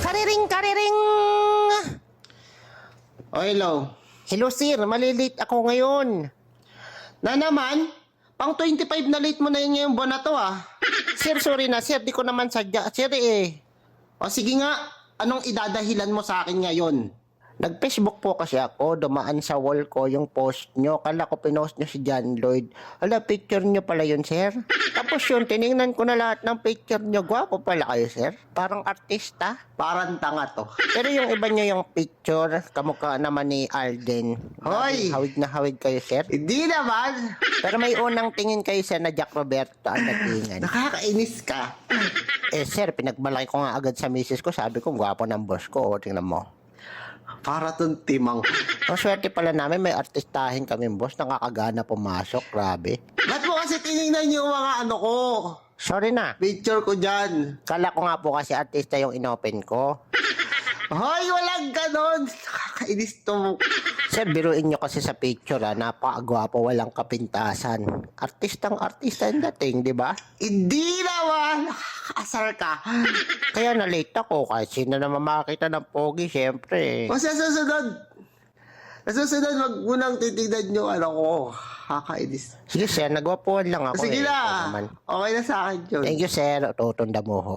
Kariring, kariring! Oh, hello. Hello sir, malilate ako ngayon. Na naman? Pang 25 na late mo na yun ngayong buwan na to ah. Sir, sorry na sir, di ko naman sadya. Sir eh, O sige nga, anong idadahilan mo sa akin ngayon? nag-Facebook po kasi ako, dumaan sa wall ko yung post nyo. Kala ko pinost nyo si John Lloyd. Ala, picture nyo pala yun, sir. Tapos yun, tinignan ko na lahat ng picture nyo. Gwapo pala kayo, sir. Parang artista. Parang tanga to. Pero yung iba nyo yung picture, kamukha naman ni Alden. Hoy! Hawig na hawig kayo, sir. Hindi naman. Pero may unang tingin kayo, sir, na Jack Roberto ang natingan. Nakakainis ka. Eh, sir, pinagmalaki ko nga agad sa misis ko. Sabi ko, gwapo ng boss ko. O, tingnan mo. Para tong timang. Ang swerte pala namin, may artistahin kami, boss. Nakakagana pumasok. Grabe. Ba't mo kasi tinignan yung mga ano ko? Sorry na. Picture ko dyan. Kala ko nga po kasi artista yung inopen ko. Hoy, walang ganon. Nakakainis to. Sir, biruin nyo kasi sa picture, napakagwapo, walang kapintasan. Artistang artista yung dating, di ba? Hindi naman. Nakakasar ka. Kaya na-late ako, kahit sino naman makakita ng pogi, syempre. O sa susunod. Sa susunod, wag mo nang titignan yung ano ko. Nakakainis. Sige, sir, nagwapuan lang ako. Sige Ito na. naman. Okay na sa akin yun. Thank you, sir. Tutunda mo ho.